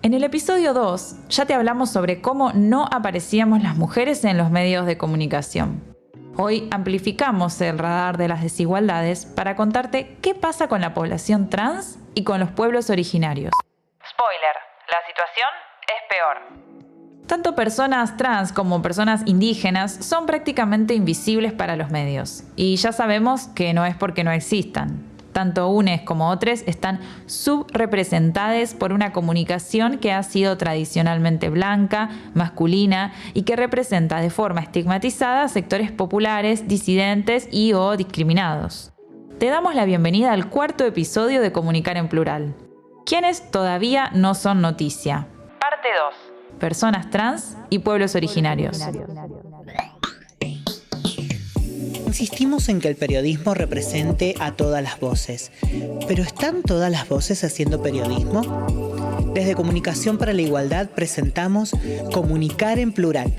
En el episodio 2 ya te hablamos sobre cómo no aparecíamos las mujeres en los medios de comunicación. Hoy amplificamos el radar de las desigualdades para contarte qué pasa con la población trans y con los pueblos originarios. Spoiler, la situación es peor. Tanto personas trans como personas indígenas son prácticamente invisibles para los medios. Y ya sabemos que no es porque no existan. Tanto unes como otros están subrepresentadas por una comunicación que ha sido tradicionalmente blanca, masculina y que representa de forma estigmatizada a sectores populares, disidentes y o discriminados. Te damos la bienvenida al cuarto episodio de Comunicar en Plural. ¿Quiénes todavía no son noticia? Parte 2. Personas trans y pueblos originarios. Insistimos en que el periodismo represente a todas las voces. ¿Pero están todas las voces haciendo periodismo? Desde Comunicación para la Igualdad presentamos Comunicar en Plural,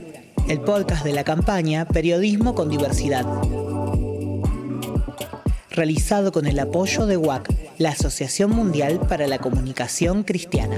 el podcast de la campaña Periodismo con Diversidad. Realizado con el apoyo de UAC, la Asociación Mundial para la Comunicación Cristiana.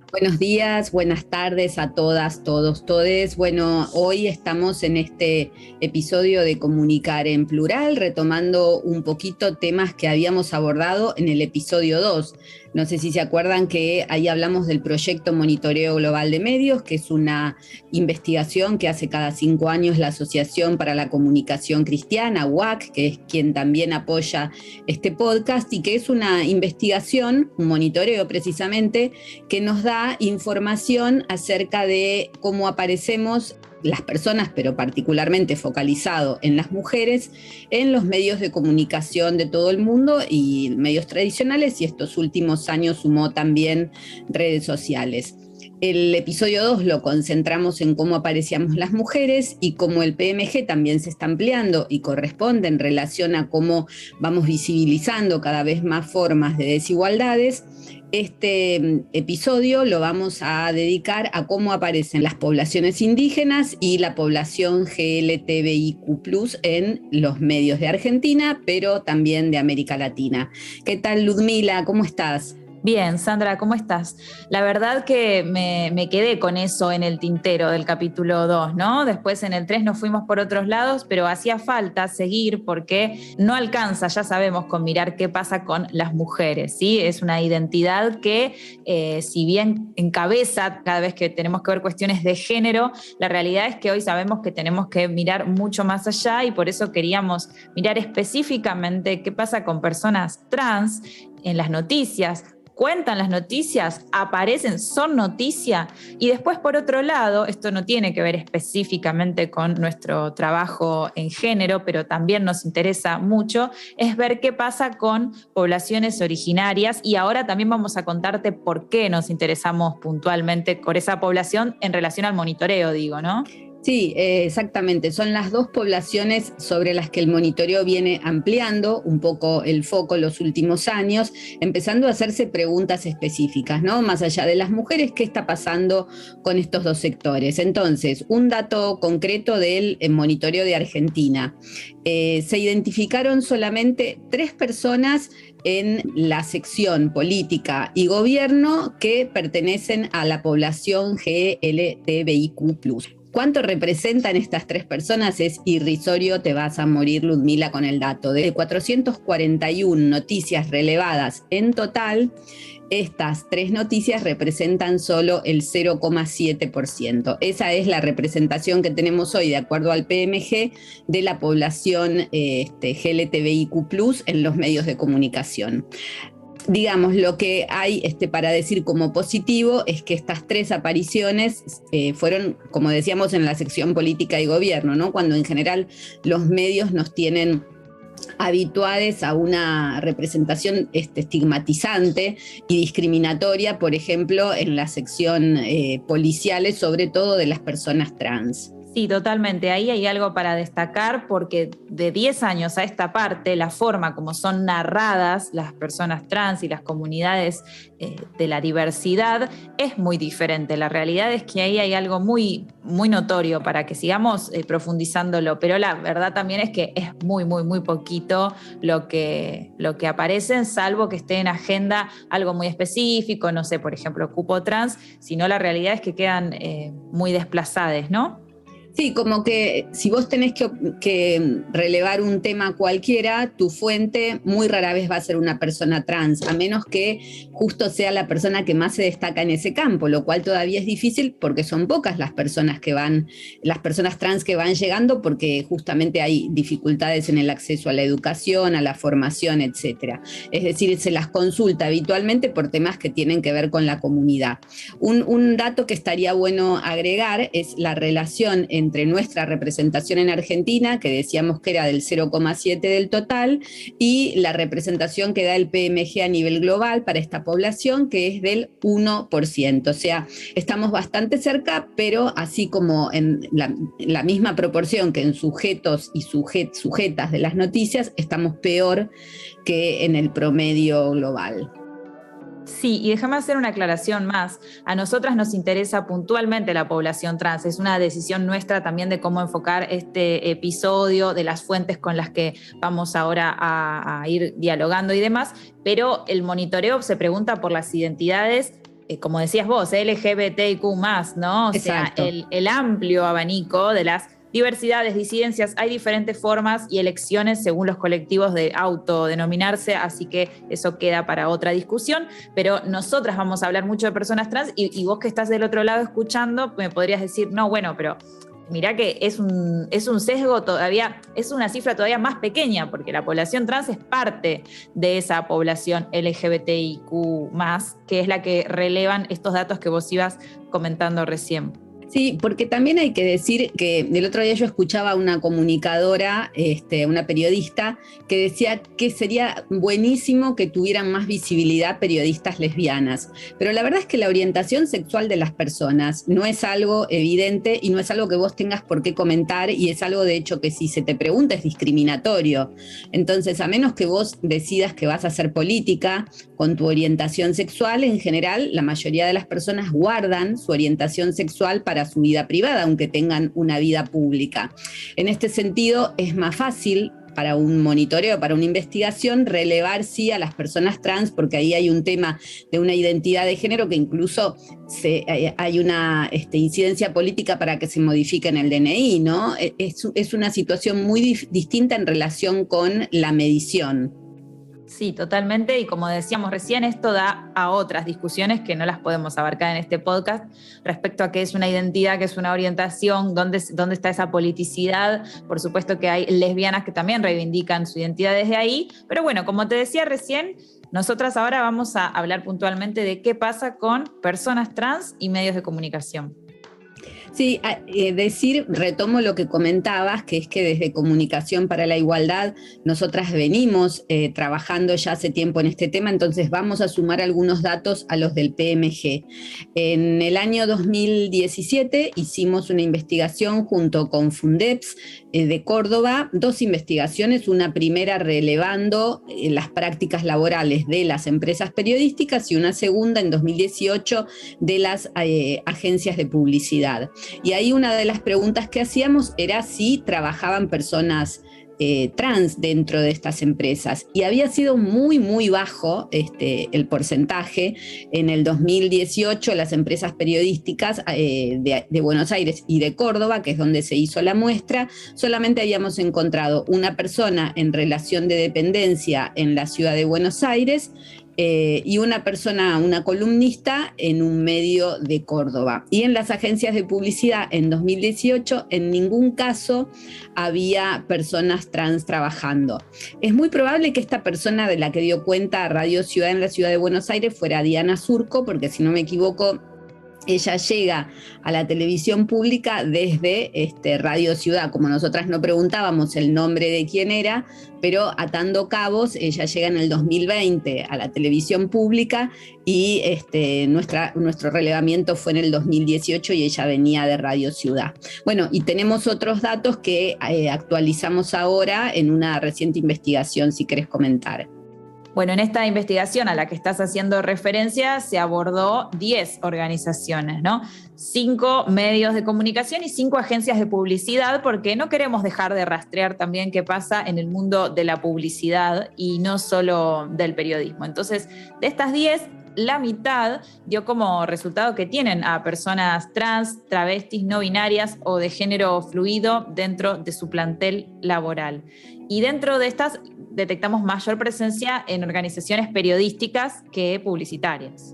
Buenos días, buenas tardes a todas, todos, todes. Bueno, hoy estamos en este episodio de Comunicar en Plural, retomando un poquito temas que habíamos abordado en el episodio 2. No sé si se acuerdan que ahí hablamos del proyecto Monitoreo Global de Medios, que es una investigación que hace cada 5 años la Asociación para la Comunicación Cristiana, UAC, que es quien también apoya este podcast, y que es una investigación, un monitoreo precisamente, que nos da información acerca de cómo aparecemos las personas, pero particularmente focalizado en las mujeres, en los medios de comunicación de todo el mundo y medios tradicionales, y estos últimos años sumó también redes sociales. El episodio 2 lo concentramos en cómo aparecíamos las mujeres y cómo el PMG también se está ampliando y corresponde en relación a cómo vamos visibilizando cada vez más formas de desigualdades. Este episodio lo vamos a dedicar a cómo aparecen las poblaciones indígenas y la población LGBTIQ+ en los medios de Argentina, pero también de América Latina. ¿Qué tal, Ludmila? ¿Cómo estás? Bien, Sandra, ¿cómo estás? La verdad que me quedé con eso en el tintero del capítulo 2, ¿no? Después en el 3 nos fuimos por otros lados, pero hacía falta seguir porque no alcanza, ya sabemos, con mirar qué pasa con las mujeres, ¿sí? Es una identidad que, si bien encabeza cada vez que tenemos que ver cuestiones de género, la realidad es que hoy sabemos que tenemos que mirar mucho más allá y por eso queríamos mirar específicamente qué pasa con personas trans en las noticias. Cuentan las noticias, aparecen, son noticia. Y después, por otro lado, esto no tiene que ver específicamente con nuestro trabajo en género, pero también nos interesa mucho, es ver qué pasa con poblaciones originarias. Y ahora también vamos a contarte por qué nos interesamos puntualmente por esa población en relación al monitoreo, digo, ¿no? Sí, exactamente. Son las dos poblaciones sobre las que el monitoreo viene ampliando un poco el foco los últimos años, empezando a hacerse preguntas específicas, ¿no? Más allá de las mujeres, ¿qué está pasando con estos dos sectores? Entonces, un dato concreto del monitoreo de Argentina. Se identificaron solamente 3 personas en la sección política y gobierno que pertenecen a la población LGBTIQ+. ¿Cuánto representan estas 3 personas? Es irrisorio, te vas a morir, Ludmila, con el dato. De 441 noticias relevadas en total, estas 3 noticias representan solo el 0,7%. Esa es la representación que tenemos hoy, de acuerdo al PMG, de la población LGBTIQ+ en los medios de comunicación. Digamos, lo que hay para decir como positivo es que estas 3 apariciones fueron, como decíamos, en la sección política y gobierno, ¿no? Cuando en general los medios nos tienen habituados a una representación estigmatizante y discriminatoria, por ejemplo, en la sección policiales, sobre todo de las personas trans. Sí, totalmente. Ahí hay algo para destacar porque de 10 años a esta parte, la forma como son narradas las personas trans y las comunidades de la diversidad es muy diferente. La realidad es que ahí hay algo muy, muy notorio para que sigamos profundizándolo, pero la verdad también es que es muy, muy, muy poquito lo que aparece, salvo que esté en agenda algo muy específico, no sé, por ejemplo, cupo trans, sino la realidad es que quedan muy desplazadas, ¿no? Sí, como que si vos tenés que relevar un tema cualquiera, tu fuente muy rara vez va a ser una persona trans, a menos que justo sea la persona que más se destaca en ese campo, lo cual todavía es difícil porque son pocas las personas trans que van llegando, porque justamente hay dificultades en el acceso a la educación, a la formación, etcétera. Es decir, se las consulta habitualmente por temas que tienen que ver con la comunidad. Un dato que estaría bueno agregar es la relación entre nuestra representación en Argentina, que decíamos que era del 0,7 del total, y la representación que da el PMG a nivel global para esta población, que es del 1%. O sea, estamos bastante cerca, pero así como en la misma proporción que en sujetos y sujetas de las noticias, estamos peor que en el promedio global. Sí, y déjame hacer una aclaración más. A nosotras nos interesa puntualmente la población trans. Es una decisión nuestra también de cómo enfocar este episodio, de las fuentes con las que vamos ahora a ir dialogando y demás, pero el monitoreo se pregunta por las identidades, como decías vos, LGBTIQ+, ¿no? O sea, el amplio abanico de las diversidades, disidencias, hay diferentes formas y elecciones según los colectivos de autodenominarse, así que eso queda para otra discusión, pero nosotras vamos a hablar mucho de personas trans y vos que estás del otro lado escuchando me podrías decir, no, bueno, pero mirá que es un sesgo todavía, es una cifra todavía más pequeña, porque la población trans es parte de esa población LGBTIQ+, que es la que relevan estos datos que vos ibas comentando recién. Sí, porque también hay que decir que el otro día yo escuchaba a una comunicadora, una periodista, que decía que sería buenísimo que tuvieran más visibilidad periodistas lesbianas. Pero la verdad es que la orientación sexual de las personas no es algo evidente y no es algo que vos tengas por qué comentar, y es algo de hecho que si se te pregunta es discriminatorio. Entonces, a menos que vos decidas que vas a hacer política con tu orientación sexual, en general la mayoría de las personas guardan su orientación sexual para su vida privada, aunque tengan una vida pública. En este sentido, es más fácil para un monitoreo, para una investigación, relevar sí a las personas trans, porque ahí hay un tema de una identidad de género que incluso hay una incidencia política para que se modifique en el DNI, ¿no? Es una situación muy distinta en relación con la medición. Sí, totalmente, y como decíamos recién, esto da a otras discusiones que no las podemos abarcar en este podcast respecto a qué es una identidad, qué es una orientación, dónde está esa politicidad. Por supuesto que hay lesbianas que también reivindican su identidad desde ahí, pero bueno, como te decía recién, nosotras ahora vamos a hablar puntualmente de qué pasa con personas trans y medios de comunicación. Sí, retomo lo que comentabas, que es que desde Comunicación para la Igualdad nosotras venimos trabajando ya hace tiempo en este tema, entonces vamos a sumar algunos datos a los del PMG. En el año 2017 hicimos una investigación junto con Fundeps de Córdoba, 2 investigaciones, una primera relevando las prácticas laborales de las empresas periodísticas y una segunda en 2018 de las agencias de publicidad. Y ahí una de las preguntas que hacíamos era si trabajaban personas trans dentro de estas empresas, y había sido muy, muy bajo el porcentaje. En el 2018 las empresas periodísticas de Buenos Aires y de Córdoba, que es donde se hizo la muestra, solamente habíamos encontrado una persona en relación de dependencia en la ciudad de Buenos Aires, y una persona, una columnista en un medio de Córdoba. Y en las agencias de publicidad en 2018 en ningún caso había personas trans trabajando. Es muy probable que esta persona de la que dio cuenta Radio Ciudad en la ciudad de Buenos Aires fuera Diana Surco, porque si no me equivoco ella llega a la televisión pública desde Radio Ciudad. Como nosotras no preguntábamos el nombre de quién era, pero atando cabos, ella llega en el 2020 a la televisión pública y nuestro relevamiento fue en el 2018 y ella venía de Radio Ciudad. Bueno, y tenemos otros datos que actualizamos ahora en una reciente investigación, si querés comentar. Bueno, en esta investigación a la que estás haciendo referencia se abordó 10 organizaciones, ¿no? 5 medios de comunicación y 5 agencias de publicidad, porque no queremos dejar de rastrear también qué pasa en el mundo de la publicidad y no solo del periodismo. Entonces, de estas 10, la mitad dio como resultado que tienen a personas trans, travestis, no binarias o de género fluido dentro de su plantel laboral. Y dentro de estas detectamos mayor presencia en organizaciones periodísticas que publicitarias.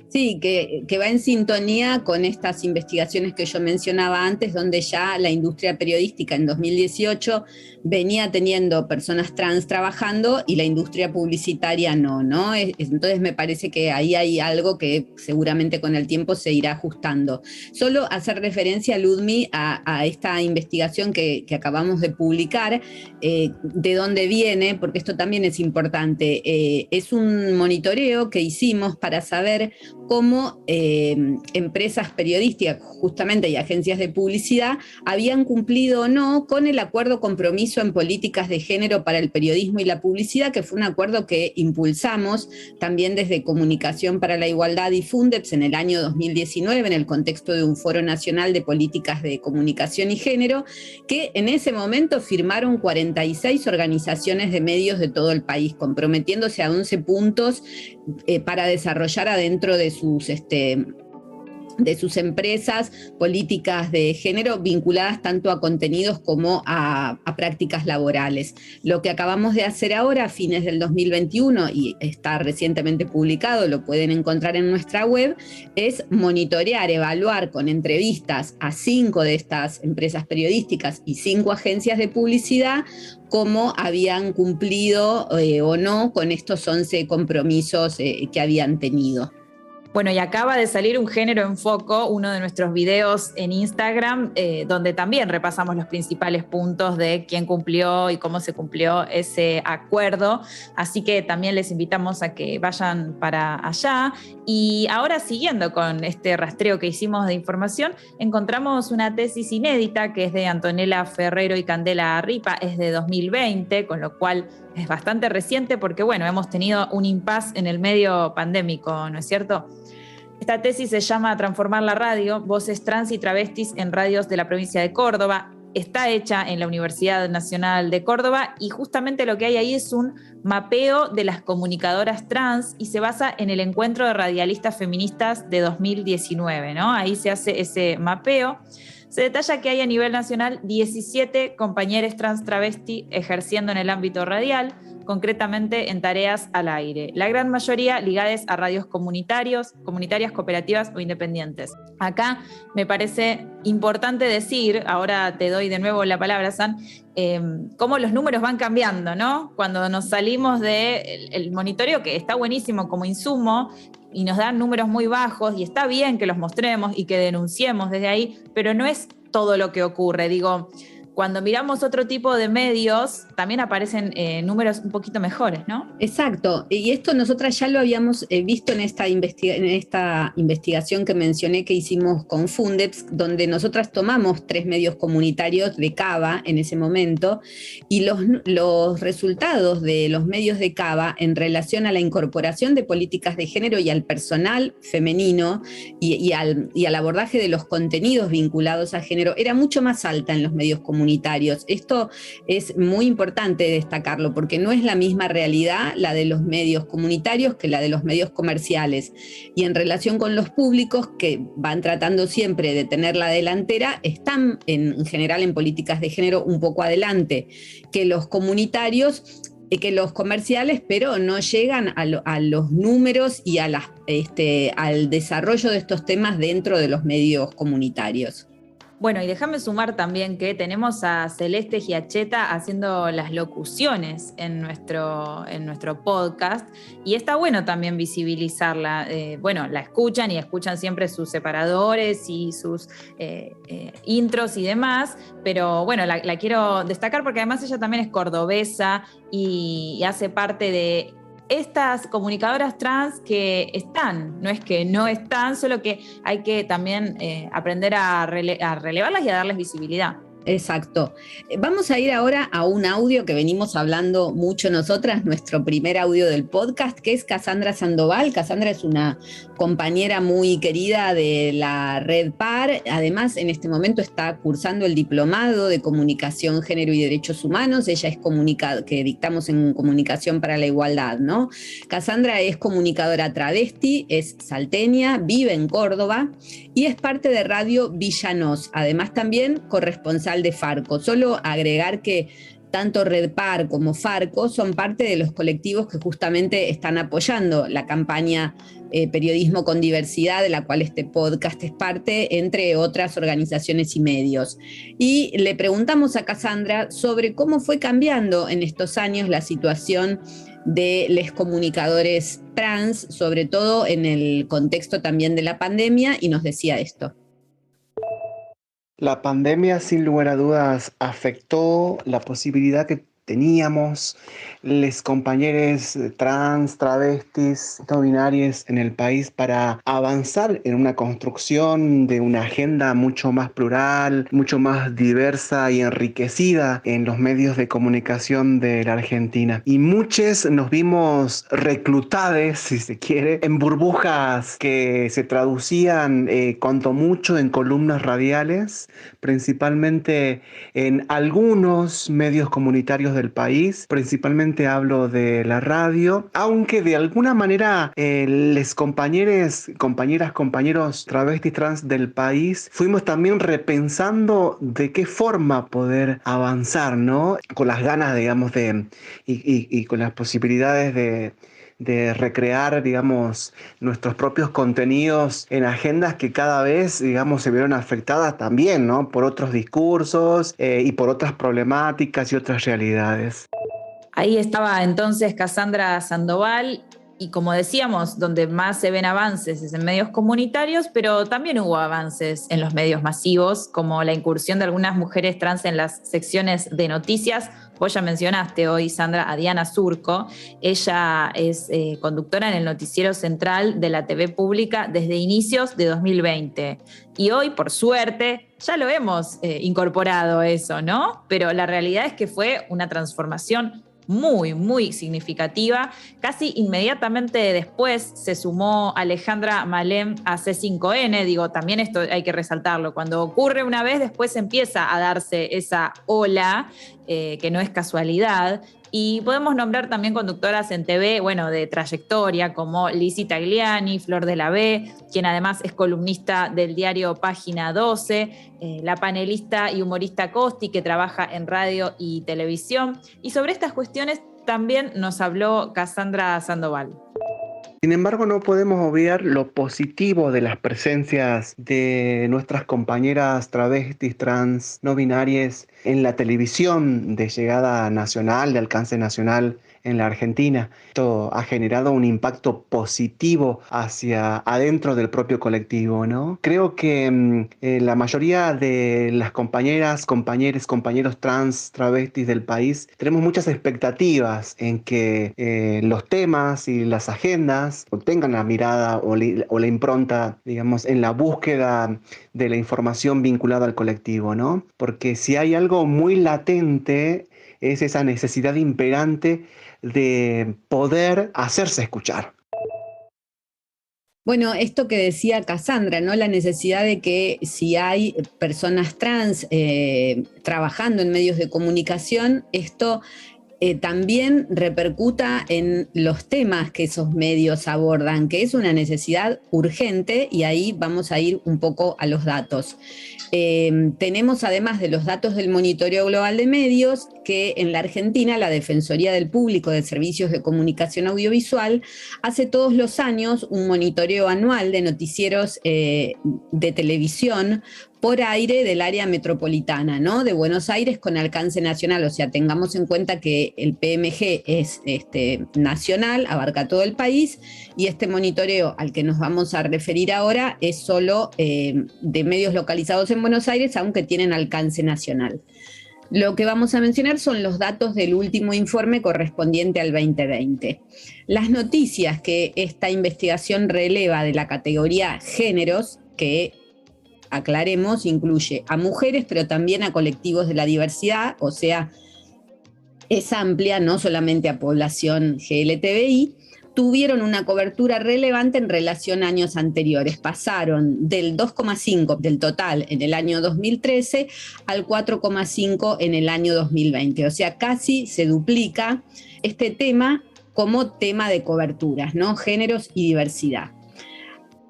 Sí, que va en sintonía con estas investigaciones que yo mencionaba antes, donde ya la industria periodística en 2018 venía teniendo personas trans trabajando y la industria publicitaria no. Entonces me parece que ahí hay algo que seguramente con el tiempo se irá ajustando. Solo hacer referencia, Ludmi, a esta investigación que acabamos de publicar, de dónde viene, porque esto también es importante. Es un monitoreo que hicimos para saber cómo empresas periodísticas justamente y agencias de publicidad habían cumplido o no con el acuerdo compromiso en políticas de género para el periodismo y la publicidad, que fue un acuerdo que impulsamos también desde Comunicación para la Igualdad y Fundeps en el año 2019 en el contexto de un Foro Nacional de Políticas de Comunicación y Género, que en ese momento firmaron 46 organizaciones de medios de todo el país, comprometiéndose a 11 puntos para desarrollar adentro de sus empresas políticas de género vinculadas tanto a contenidos como a prácticas laborales. Lo que acabamos de hacer ahora, a fines del 2021, y está recientemente publicado, lo pueden encontrar en nuestra web, es monitorear, evaluar con entrevistas a 5 de estas empresas periodísticas y 5 agencias de publicidad cómo habían cumplido o no con estos 11 compromisos que habían tenido. Bueno, y acaba de salir Un Género en Foco, uno de nuestros videos en Instagram, donde también repasamos los principales puntos de quién cumplió y cómo se cumplió ese acuerdo. Así que también les invitamos a que vayan para allá. Y ahora, siguiendo con este rastreo que hicimos de información, encontramos una tesis inédita que es de Antonella Ferrero y Candela Arripa, es de 2020, con lo cual es bastante reciente porque, bueno, hemos tenido un impasse en el medio pandémico, ¿no es cierto? Esta tesis se llama Transformar la radio, voces trans y travestis en radios de la provincia de Córdoba. Está hecha en la Universidad Nacional de Córdoba y justamente lo que hay ahí es un mapeo de las comunicadoras trans y se basa en el encuentro de radialistas feministas de 2019, ¿no? Ahí se hace ese mapeo. Se detalla que hay a nivel nacional 17 compañeras trans travesti ejerciendo en el ámbito radial, concretamente en tareas al aire. La gran mayoría ligadas a radios comunitarias, cooperativas o independientes. Acá me parece importante decir, ahora te doy de nuevo la palabra, San, cómo los números van cambiando, ¿no? Cuando nos salimos del monitoreo, que está buenísimo como insumo, y nos dan números muy bajos, y está bien que los mostremos y que denunciemos desde ahí, pero no es todo lo que ocurre. Digo, cuando miramos otro tipo de medios, también aparecen números un poquito mejores, ¿no? Exacto, y esto nosotras ya lo habíamos visto en esta investigación que mencioné que hicimos con Fundeps, donde nosotras tomamos 3 medios comunitarios de Cava en ese momento, y los resultados de los medios de Cava en relación a la incorporación de políticas de género y al personal femenino y al abordaje de los contenidos vinculados a género era mucho más alta en los medios comunitarios. Esto es muy importante destacarlo porque no es la misma realidad la de los medios comunitarios que la de los medios comerciales. Y en relación con los públicos que van tratando siempre de tener la delantera, están en general en políticas de género un poco adelante que los comunitarios, que los comerciales, pero no llegan a los números y al desarrollo de estos temas dentro de los medios comunitarios. Bueno, y déjame sumar también que tenemos a Celeste Giacheta haciendo las locuciones en nuestro podcast, y está bueno también visibilizarla. Bueno, la escuchan y escuchan siempre sus separadores y sus intros y demás, pero bueno, la quiero destacar porque además ella también es cordobesa y hace parte de estas comunicadoras trans que están, no es que no están, solo que hay que también aprender a relevarlas y a darles visibilidad. Exacto. Vamos a ir ahora a un audio que venimos hablando mucho nosotras, nuestro primer audio del podcast, que es Cassandra Sandoval. Cassandra es una compañera muy querida de la Red PAR. Además, en este momento está cursando el diplomado de Comunicación, Género y Derechos Humanos. Ella es que dictamos en Comunicación para la Igualdad, ¿no? Cassandra es comunicadora travesti, es salteña, vive en Córdoba y es parte de Radio Villanos. Además, también corresponsal de Farco. Solo agregar que tanto Red PAR como Farco son parte de los colectivos que justamente están apoyando la campaña Periodismo con Diversidad, de la cual este podcast es parte, entre otras organizaciones y medios. Y le preguntamos a Cassandra sobre cómo fue cambiando en estos años la situación de los comunicadores trans, sobre todo en el contexto también de la pandemia, y nos decía esto. La pandemia, sin lugar a dudas, afectó la posibilidad que teníamos les compañeros trans, travestis, no binarias en el país para avanzar en una construcción de una agenda mucho más plural, mucho más diversa y enriquecida en los medios de comunicación de la Argentina. Y muchos nos vimos reclutados, si se quiere, en burbujas que se traducían cuanto mucho en columnas radiales, principalmente en algunos medios comunitarios del país, principalmente hablo de la radio, aunque de alguna manera les compañeros travestis trans del país fuimos también repensando de qué forma poder avanzar, ¿no? Con las ganas, digamos, y con las posibilidades de recrear, digamos, nuestros propios contenidos en agendas que cada vez, digamos, se vieron afectadas también, ¿no? Por otros discursos y por otras problemáticas y otras realidades. Ahí estaba entonces Cassandra Sandoval, y como decíamos, donde más se ven avances es en medios comunitarios, pero también hubo avances en los medios masivos, como la incursión de algunas mujeres trans en las secciones de noticias. Vos ya mencionaste hoy, Sandra, a Diana Surco. Ella es conductora en el noticiero central de la TV pública desde inicios de 2020. Y hoy, por suerte, ya lo hemos incorporado eso, ¿no? Pero la realidad es que fue una transformación muy, muy significativa. Casi inmediatamente después se sumó Alejandra Malem a C5N. Digo, también esto hay que resaltarlo. Cuando ocurre una vez, después empieza a darse esa ola, que no es casualidad. Y podemos nombrar también conductoras en TV, bueno, de trayectoria, como Lizzy Tagliani, Flor de la B, quien además es columnista del diario Página 12, la panelista y humorista Costi, que trabaja en radio y televisión. Y sobre estas cuestiones también nos habló Cassandra Sandoval. Sin embargo, no podemos obviar lo positivo de las presencias de nuestras compañeras travestis, trans, no binarias en la televisión de llegada nacional, de alcance nacional en la Argentina. Esto ha generado un impacto positivo hacia adentro del propio colectivo, ¿no? Creo que la mayoría de las compañeras, compañeros trans, travestis del país, tenemos muchas expectativas en que los temas y las agendas tengan la mirada o la impronta, digamos, en la búsqueda de la información vinculada al colectivo, ¿no? Porque si hay algo muy latente es esa necesidad imperante de poder hacerse escuchar. Bueno, esto que decía Cassandra, ¿no? La necesidad de que si hay personas trans trabajando en medios de comunicación, esto también repercuta en los temas que esos medios abordan, que es una necesidad urgente, y ahí vamos a ir un poco a los datos. Tenemos, además de los datos del Monitoreo Global de Medios, que en la Argentina la Defensoría del Público de Servicios de Comunicación Audiovisual hace todos los años un monitoreo anual de noticieros de televisión por aire del área metropolitana, ¿no? De Buenos Aires con alcance nacional. O sea, tengamos en cuenta que el PMG es nacional, abarca todo el país, y este monitoreo al que nos vamos a referir ahora es solo de medios localizados en Buenos Aires, aunque tienen alcance nacional. Lo que vamos a mencionar son los datos del último informe correspondiente al 2020. Las noticias que esta investigación releva de la categoría géneros, que aclaremos, incluye a mujeres, pero también a colectivos de la diversidad, o sea, es amplia, no solamente a población LGBTI, tuvieron una cobertura relevante en relación a años anteriores. Pasaron del 2,5% del total en el año 2013 al 4,5% en el año 2020. O sea, casi se duplica este tema como tema de coberturas, ¿no? Géneros y diversidad.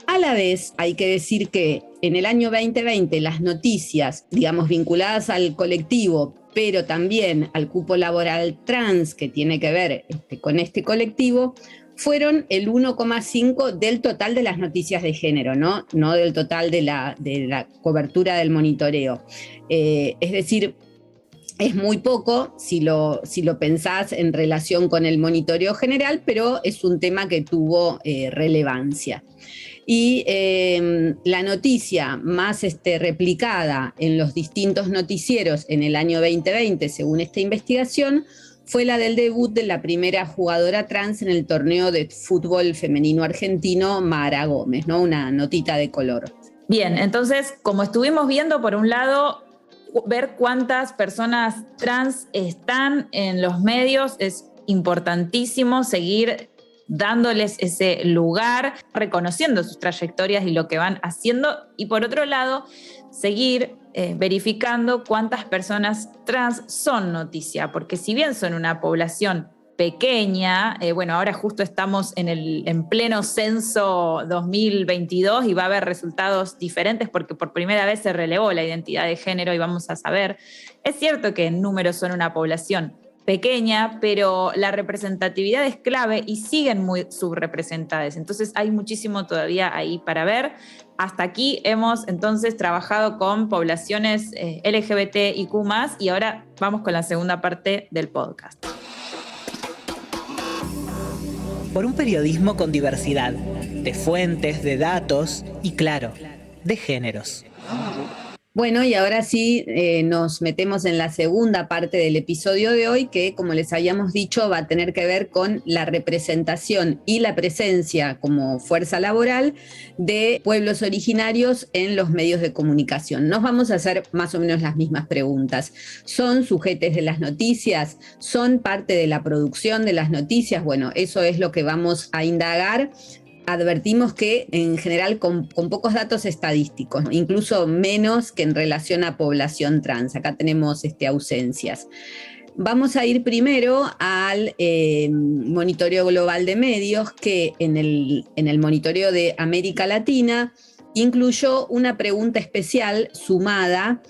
A la vez, hay que decir que en el año 2020 las noticias, digamos, vinculadas al colectivo, pero también al cupo laboral trans, que tiene que ver con este colectivo, fueron el 1,5% del total de las noticias de género, no del total de la cobertura del monitoreo. Es decir, es muy poco si lo pensás en relación con el monitoreo general, pero es un tema que tuvo relevancia. Y la noticia más replicada en los distintos noticieros en el año 2020, según esta investigación, fue la del debut de la primera jugadora trans en el torneo de fútbol femenino argentino, Mara Gómez, ¿no? Una notita de color. Bien, entonces, como estuvimos viendo, por un lado, ver cuántas personas trans están en los medios es importantísimo, seguir dándoles ese lugar, reconociendo sus trayectorias y lo que van haciendo, y por otro lado, seguir verificando cuántas personas trans son noticia, porque si bien son una población pequeña, ahora justo estamos en pleno censo 2022 y va a haber resultados diferentes porque por primera vez se relevó la identidad de género y vamos a saber. Es cierto que en números son una población pequeña, pero la representatividad es clave y siguen muy subrepresentadas. Entonces hay muchísimo todavía ahí para ver. Hasta aquí hemos entonces trabajado con poblaciones LGBTIQ+, y ahora vamos con la segunda parte del podcast. Por un periodismo con diversidad, de fuentes, de datos y, claro, de géneros. Bueno, y ahora sí nos metemos en la segunda parte del episodio de hoy, que, como les habíamos dicho, va a tener que ver con la representación y la presencia como fuerza laboral de pueblos originarios en los medios de comunicación. Nos vamos a hacer más o menos las mismas preguntas. ¿Son sujetos de las noticias? ¿Son parte de la producción de las noticias? Bueno, eso es lo que vamos a indagar. Advertimos que en general con pocos datos estadísticos, incluso menos que en relación a población trans. Acá tenemos ausencias. Vamos a ir primero al monitoreo global de medios, que en el monitoreo de América Latina incluyó una pregunta especial sumada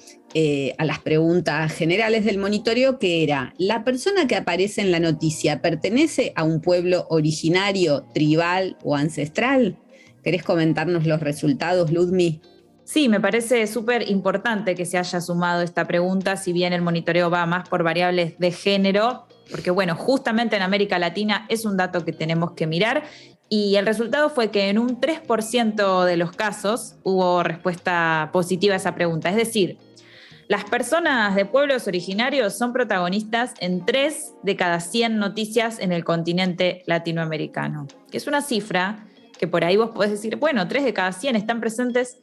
a las preguntas generales del monitoreo, que era: ¿la persona que aparece en la noticia pertenece a un pueblo originario, tribal o ancestral? ¿Querés comentarnos los resultados, Ludmi? Sí, me parece súper importante que se haya sumado esta pregunta, si bien el monitoreo va más por variables de género, porque justamente en América Latina es un dato que tenemos que mirar. Y el resultado fue que en un 3% de los casos hubo respuesta positiva a esa pregunta. Es decir, las personas de pueblos originarios son protagonistas en 3 de cada 100 noticias en el continente latinoamericano, que es una cifra que por ahí vos podés decir, 3 de cada 100 están presentes.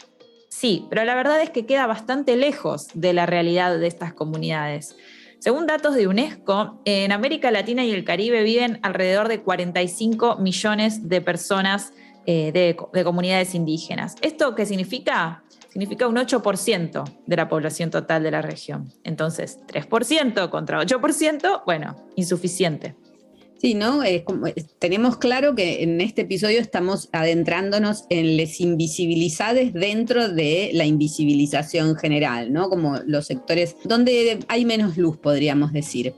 Sí, pero la verdad es que queda bastante lejos de la realidad de estas comunidades. Según datos de UNESCO, en América Latina y el Caribe viven alrededor de 45 millones de personas de comunidades indígenas. ¿Esto qué significa? Significa un 8% de la población total de la región. Entonces, 3% contra 8%, insuficiente. Sí, ¿no? Tenemos claro que en este episodio estamos adentrándonos en les invisibilizades dentro de la invisibilización general, ¿no? Como los sectores donde hay menos luz, podríamos decir.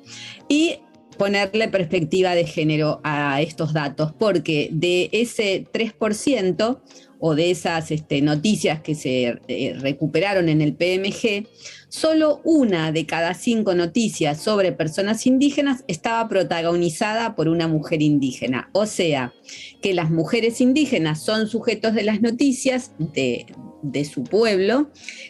Y ponerle perspectiva de género a estos datos, porque de ese 3%, o de esas noticias que se recuperaron en el PMG, solo 1 de cada 5 noticias sobre personas indígenas estaba protagonizada por una mujer indígena. O sea, que las mujeres indígenas son sujetos de las noticias de su pueblo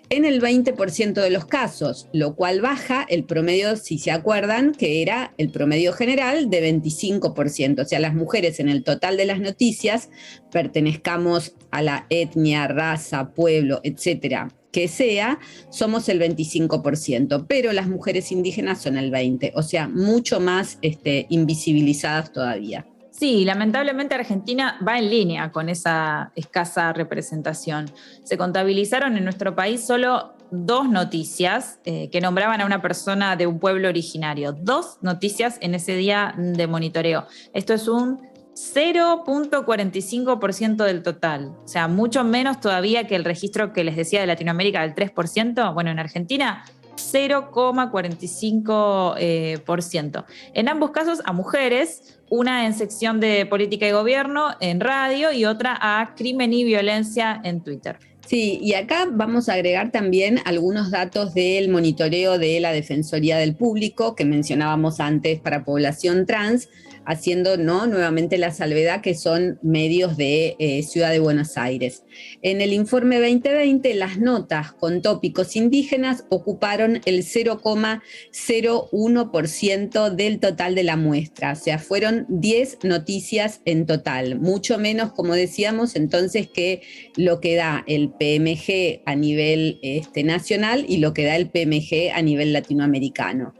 en el 20% de los casos, lo cual baja el promedio, si se acuerdan, que era el promedio general de 25%. O sea, las mujeres en el total de las noticias, pertenezcamos a la etnia, raza, pueblo, etcétera, que sea, somos el 25%, pero las mujeres indígenas son el 20%, o sea, mucho más invisibilizadas todavía. Sí, lamentablemente Argentina va en línea con esa escasa representación. Se contabilizaron en nuestro país solo 2 noticias que nombraban a una persona de un pueblo originario. 2 noticias en ese día de monitoreo. Esto es un 0.45% del total, o sea, mucho menos todavía que el registro que les decía de Latinoamérica del 3%. Bueno, en Argentina 0,45%. En ambos casos a mujeres, una en sección de política y gobierno en radio y otra a crimen y violencia en Twitter. Sí, y acá vamos a agregar también algunos datos del monitoreo de la Defensoría del Público que mencionábamos antes para población trans, haciendo nuevamente la salvedad que son medios de Ciudad de Buenos Aires. En el informe 2020, las notas con tópicos indígenas ocuparon el 0,01% del total de la muestra, o sea, fueron 10 noticias en total, mucho menos, como decíamos, entonces, que lo que da el PMG a nivel nacional y lo que da el PMG a nivel latinoamericano.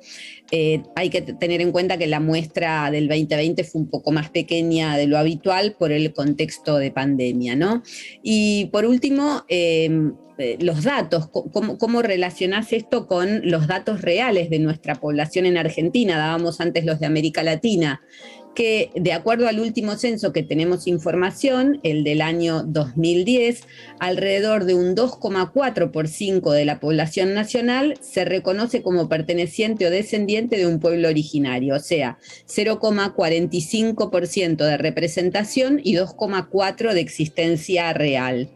Hay que tener en cuenta que la muestra del 2020 fue un poco más pequeña de lo habitual por el contexto de pandemia, ¿no? Y por último, los datos, ¿cómo relacionás esto con los datos reales de nuestra población en Argentina? Dábamos antes los de América Latina, que de acuerdo al último censo que tenemos información, el del año 2010, alrededor de un 2,4% de la población nacional se reconoce como perteneciente o descendiente de un pueblo originario, o sea, 0,45% de representación y 2,4% de existencia real,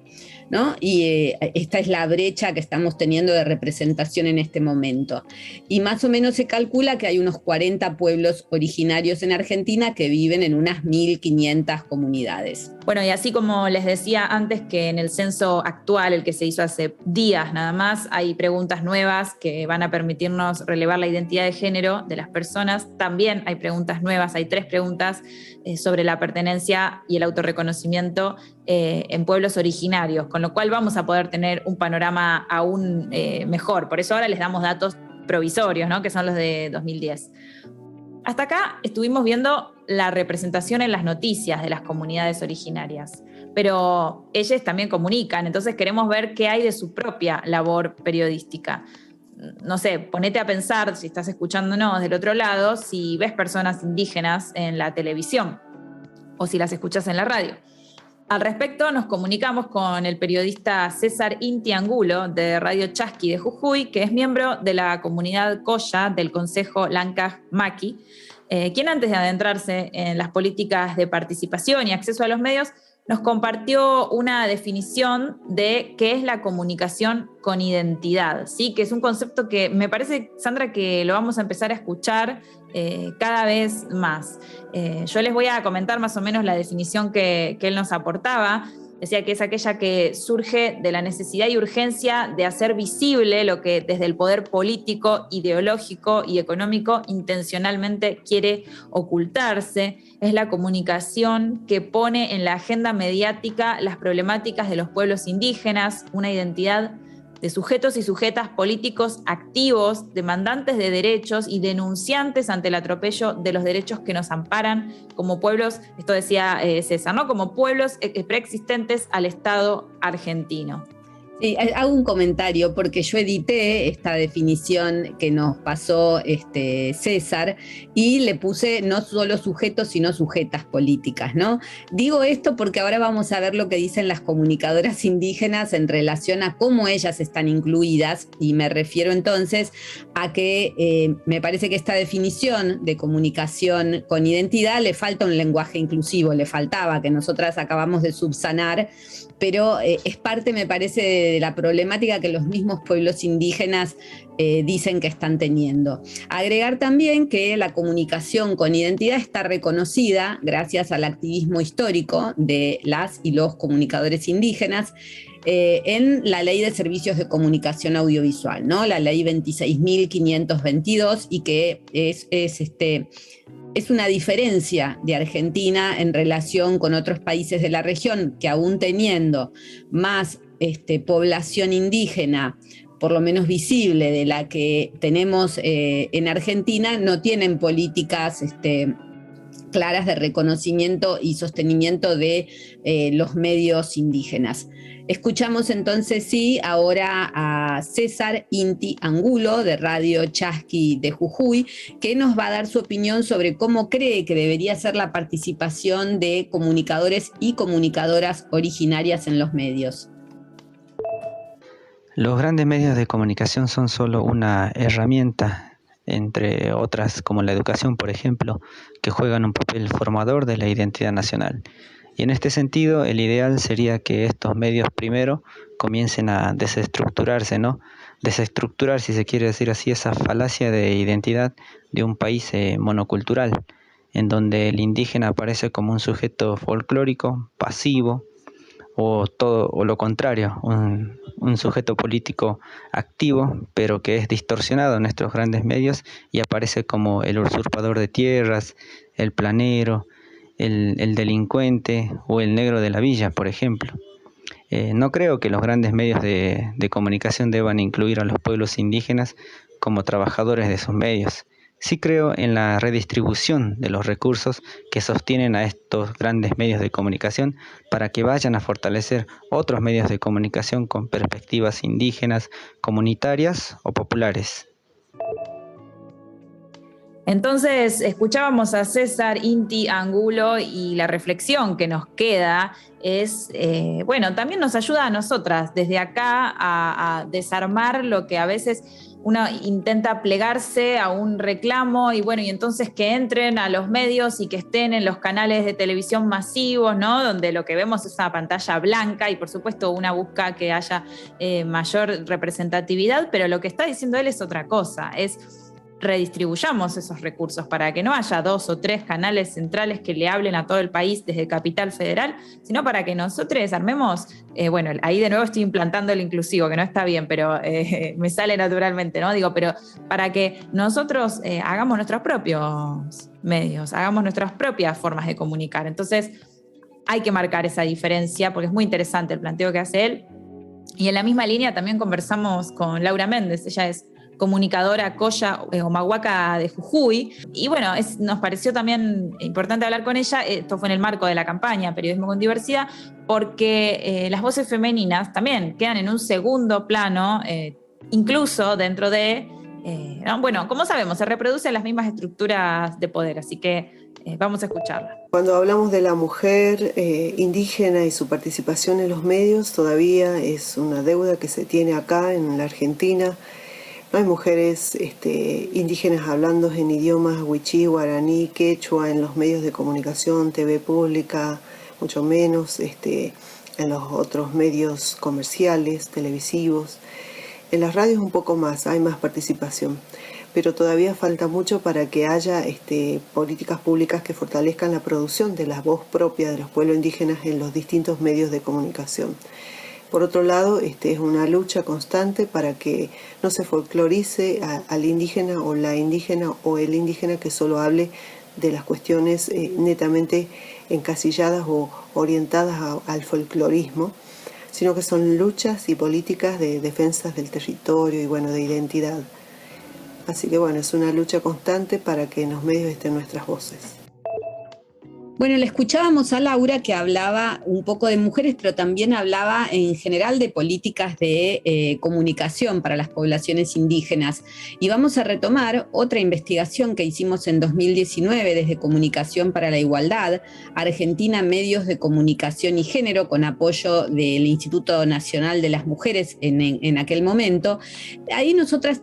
¿no? Y esta es la brecha que estamos teniendo de representación en este momento. Y más o menos se calcula que hay unos 40 pueblos originarios en Argentina que viven en unas 1.500 comunidades. Bueno, y así como les decía antes que en el censo actual, el que se hizo hace días nada más, hay preguntas nuevas que van a permitirnos relevar la identidad de género de las personas. También hay preguntas nuevas, hay 3 preguntas sobre la pertenencia y el autorreconocimiento en pueblos originarios, con lo cual vamos a poder tener un panorama aún mejor. Por eso ahora les damos datos provisorios, ¿no? Que son los de 2010. Hasta acá estuvimos viendo la representación en las noticias de las comunidades originarias, pero ellas también comunican, entonces queremos ver qué hay de su propia labor periodística. No sé, ponete a pensar, si estás escuchándonos del otro lado, si ves personas indígenas en la televisión o si las escuchas en la radio. Al respecto, nos comunicamos con el periodista César Inti Angulo de Radio Chasqui de Jujuy, que es miembro de la comunidad Coya del Consejo Lancaj Maqui, quien antes de adentrarse en las políticas de participación y acceso a los medios, nos compartió una definición de qué es la comunicación con identidad, ¿sí? Que es un concepto que me parece, Sandra, que lo vamos a empezar a escuchar cada vez más. Yo les voy a comentar más o menos la definición que él nos aportaba. Decía que es aquella que surge de la necesidad y urgencia de hacer visible lo que desde el poder político, ideológico y económico intencionalmente quiere ocultarse. Es la comunicación que pone en la agenda mediática las problemáticas de los pueblos indígenas, una identidad de sujetos y sujetas políticos activos, demandantes de derechos y denunciantes ante el atropello de los derechos que nos amparan como pueblos, esto decía César, ¿no? Como pueblos preexistentes al Estado argentino. Hago un comentario porque yo edité esta definición que nos pasó César y le puse no solo sujetos sino sujetas políticas, ¿no? Digo esto porque ahora vamos a ver lo que dicen las comunicadoras indígenas en relación a cómo ellas están incluidas, y me refiero entonces a que me parece que esta definición de comunicación con identidad le falta un lenguaje inclusivo, le faltaba, que nosotras acabamos de subsanar, pero es parte, me parece, de la problemática que los mismos pueblos indígenas dicen que están teniendo. Agregar también que la comunicación con identidad está reconocida gracias al activismo histórico de las y los comunicadores indígenas en la Ley de Servicios de Comunicación Audiovisual, ¿no? La Ley 26.522, y que es una diferencia de Argentina en relación con otros países de la región que, aún teniendo más población indígena, por lo menos visible, de la que tenemos en Argentina, no tienen políticas claras de reconocimiento y sostenimiento de los medios indígenas. Escuchamos entonces, sí, ahora a César Inti Angulo, de Radio Chasqui de Jujuy, que nos va a dar su opinión sobre cómo cree que debería ser la participación de comunicadores y comunicadoras originarias en los medios. Los grandes medios de comunicación son solo una herramienta, entre otras como la educación, por ejemplo, que juegan un papel formador de la identidad nacional. Y en este sentido, el ideal sería que estos medios primero comiencen a desestructurarse, ¿no? Desestructurar, si se quiere decir así, esa falacia de identidad de un país monocultural, en donde el indígena aparece como un sujeto folclórico, pasivo, o lo contrario, un sujeto político activo, pero que es distorsionado en estos grandes medios y aparece como el usurpador de tierras, el planero, el delincuente o el negro de la villa, por ejemplo. No creo que los grandes medios de comunicación deban incluir a los pueblos indígenas como trabajadores de sus medios. Sí creo en la redistribución de los recursos que sostienen a estos grandes medios de comunicación para que vayan a fortalecer otros medios de comunicación con perspectivas indígenas, comunitarias o populares. Entonces, escuchábamos a César Inti Angulo y la reflexión que nos queda es, también nos ayuda a nosotras desde acá a desarmar lo que a veces uno intenta plegarse a un reclamo y entonces que entren a los medios y que estén en los canales de televisión masivos, ¿no? Donde lo que vemos es una pantalla blanca y por supuesto una busca que haya mayor representatividad, pero lo que está diciendo él es otra cosa, es redistribuyamos esos recursos para que no haya 2 o 3 canales centrales que le hablen a todo el país desde Capital Federal, sino para que nosotros armemos, ahí de nuevo estoy implantando el inclusivo, que no está bien, pero me sale naturalmente, ¿no? Pero para que nosotros hagamos nuestros propios medios, hagamos nuestras propias formas de comunicar. Entonces hay que marcar esa diferencia porque es muy interesante el planteo que hace él. Y en la misma línea también conversamos con Laura Méndez, ella es comunicadora Coya Omahuaca de Jujuy. Y nos pareció también importante hablar con ella, esto fue en el marco de la campaña Periodismo con Diversidad, porque las voces femeninas también quedan en un segundo plano, incluso dentro de, como sabemos, se reproducen las mismas estructuras de poder, así que vamos a escucharla. Cuando hablamos de la mujer indígena y su participación en los medios, todavía es una deuda que se tiene acá en la Argentina. No hay mujeres indígenas hablando en idiomas wichí, guaraní, quechua en los medios de comunicación, TV pública, mucho menos en los otros medios comerciales, televisivos. En las radios un poco más, hay más participación, pero todavía falta mucho para que haya políticas públicas que fortalezcan la producción de la voz propia de los pueblos indígenas en los distintos medios de comunicación. Por otro lado, es una lucha constante para que no se folclorice al indígena o la indígena o el indígena que solo hable de las cuestiones netamente encasilladas o orientadas al folclorismo, sino que son luchas y políticas de defensas del territorio y de identidad. Así que es una lucha constante para que en los medios estén nuestras voces. Bueno, le escuchábamos a Laura que hablaba un poco de mujeres, pero también hablaba en general de políticas de comunicación para las poblaciones indígenas. Y vamos a retomar otra investigación que hicimos en 2019 desde Comunicación para la Igualdad, Argentina, Medios de Comunicación y Género, con apoyo del Instituto Nacional de las Mujeres en aquel momento. Ahí nosotras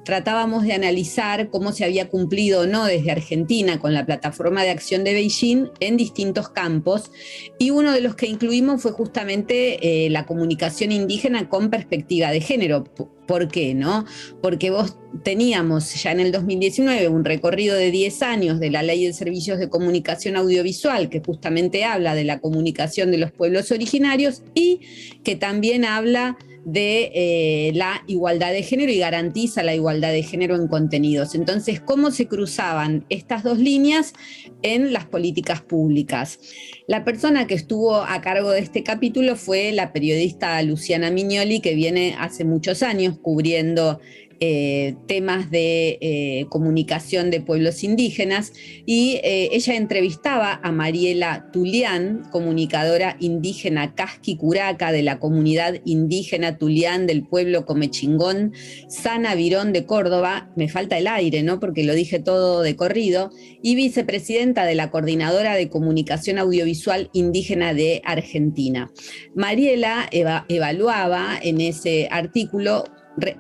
tratábamos de analizar cómo se había cumplido o no desde Argentina con la plataforma de acción de Beijing en distintos campos, y uno de los que incluimos fue justamente la comunicación indígena con perspectiva de género. ¿Por qué, no? Porque teníamos ya en el 2019 un recorrido de 10 años de la Ley de Servicios de Comunicación Audiovisual, que justamente habla de la comunicación de los pueblos originarios y que también habla de la igualdad de género y garantiza la igualdad de género en contenidos. Entonces, ¿cómo se cruzaban estas dos líneas en las políticas públicas? La persona que estuvo a cargo de este capítulo fue la periodista Luciana Mignoli, que viene hace muchos años cubriendo temas de comunicación de pueblos indígenas, y ella entrevistaba a Mariela Tulián, comunicadora indígena Casqui Curaca de la comunidad indígena Tulián del pueblo Comechingón, Sana Virón de Córdoba, me falta el aire, ¿no? Porque lo dije todo de corrido, y vicepresidenta de la Coordinadora de Comunicación Audiovisual Indígena de Argentina. Mariela evaluaba en ese artículo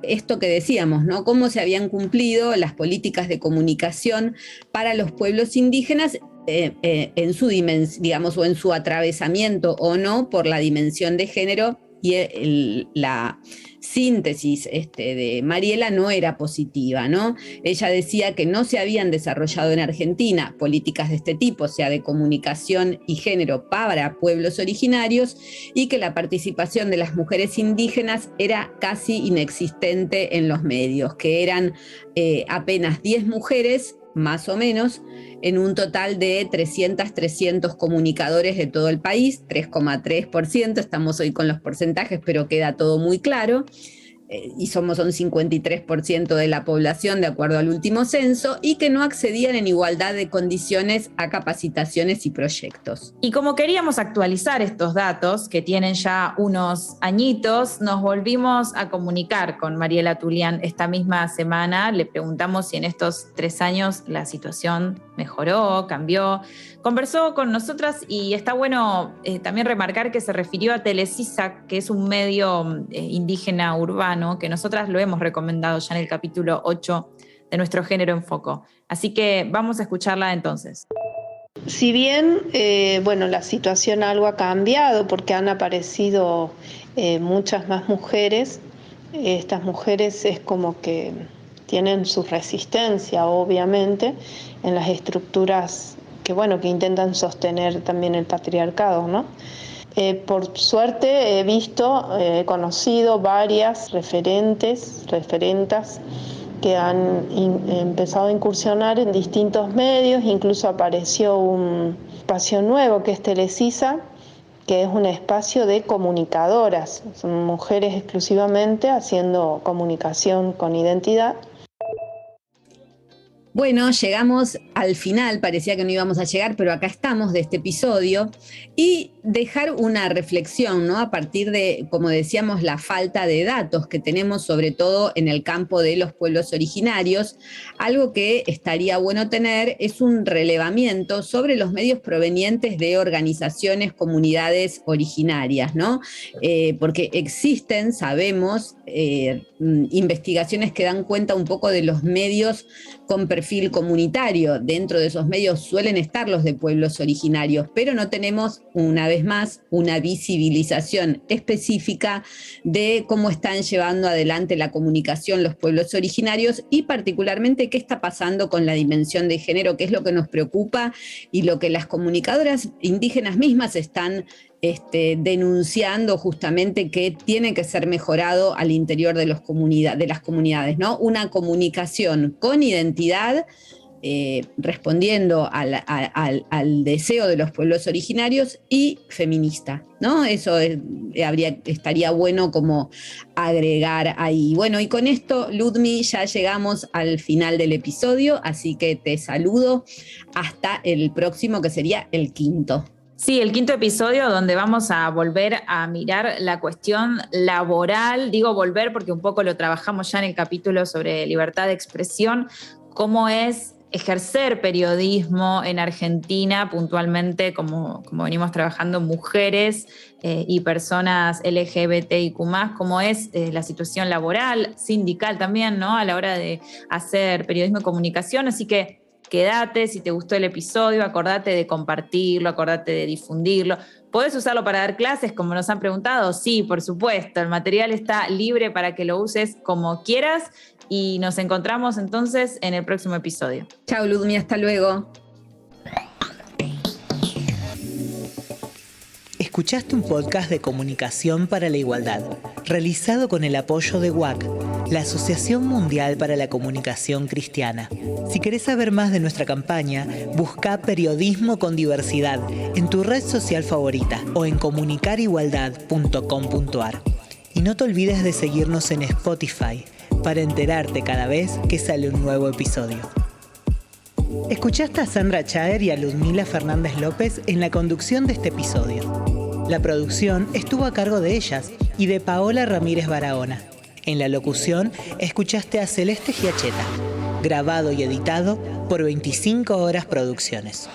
esto que decíamos, ¿no? Cómo se habían cumplido las políticas de comunicación para los pueblos indígenas en su dimensión, digamos, o en su atravesamiento o no por la dimensión de género, y la síntesis de Mariela no era positiva, ¿no? Ella decía que no se habían desarrollado en Argentina políticas de este tipo, o sea, de comunicación y género para pueblos originarios, y que la participación de las mujeres indígenas era casi inexistente en los medios, que eran apenas 10 mujeres, más o menos, en un total de 300 comunicadores de todo el país, 3,3%, estamos hoy con los porcentajes, pero queda todo muy claro, y son 53% de la población de acuerdo al último censo, y que no accedían en igualdad de condiciones a capacitaciones y proyectos. Y como queríamos actualizar estos datos, que tienen ya unos añitos, nos volvimos a comunicar con Mariela Tulián esta misma semana. Le preguntamos si en estos 3 años la situación mejoró, cambió. Conversó con nosotras, y está bueno también remarcar que se refirió a Telecisac, que es un medio indígena urbano, que nosotras lo hemos recomendado ya en el capítulo 8 de nuestro Género en Foco. Así que vamos a escucharla entonces. Si bien, la situación algo ha cambiado porque han aparecido muchas más mujeres, estas mujeres es como que tienen su resistencia, obviamente, en las estructuras que intentan sostener también el patriarcado, ¿no? Por suerte he conocido varias referentas que han empezado a incursionar en distintos medios. Incluso apareció un espacio nuevo que es Telecisa, que es un espacio de comunicadoras, son mujeres exclusivamente haciendo comunicación con identidad. Bueno, llegamos al final, parecía que no íbamos a llegar, pero acá estamos de este episodio, y dejar una reflexión, ¿no? A partir de, como decíamos, la falta de datos que tenemos, sobre todo en el campo de los pueblos originarios. Algo que estaría bueno tener es un relevamiento sobre los medios provenientes de organizaciones, comunidades originarias, ¿no? Porque existen, sabemos, investigaciones que dan cuenta un poco de los medios con perfil comunitario. Dentro de esos medios suelen estar los de pueblos originarios, pero no tenemos, una vez más, una visibilización específica de cómo están llevando adelante la comunicación los pueblos originarios, y particularmente qué está pasando con la dimensión de género, que es lo que nos preocupa y lo que las comunicadoras indígenas mismas están denunciando, justamente, que tiene que ser mejorado al interior de las comunidades, ¿no? Una comunicación con identidad respondiendo al deseo de los pueblos originarios y feminista, ¿no? Eso estaría bueno como agregar ahí. Bueno, y con esto, Ludmi, ya llegamos al final del episodio, así que te saludo hasta el próximo, que sería el 5º. Sí, el 5º episodio, donde vamos a volver a mirar la cuestión laboral. Digo volver porque un poco lo trabajamos ya en el capítulo sobre libertad de expresión, cómo es ejercer periodismo en Argentina, puntualmente como venimos trabajando mujeres y personas LGBTIQ+, cómo es la situación laboral, sindical también, ¿no? A la hora de hacer periodismo y comunicación. Así que quédate, si te gustó el episodio, acordate de compartirlo, acordate de difundirlo. ¿Podés usarlo para dar clases, como nos han preguntado? Sí, por supuesto. El material está libre para que lo uses como quieras y nos encontramos entonces en el próximo episodio. Chao, Ludmi, hasta luego. Escuchaste un podcast de Comunicación para la Igualdad, realizado con el apoyo de WAC, la Asociación Mundial para la Comunicación Cristiana. Si querés saber más de nuestra campaña, busca Periodismo con Diversidad en tu red social favorita o en comunicarigualdad.com.ar. Y no te olvides de seguirnos en Spotify para enterarte cada vez que sale un nuevo episodio. Escuchaste a Sandra Chaer y a Ludmila Fernández López en la conducción de este episodio. La producción estuvo a cargo de ellas y de Paola Ramírez Barahona. En la locución escuchaste a Celeste Giacheta, grabado y editado por 25 Horas Producciones.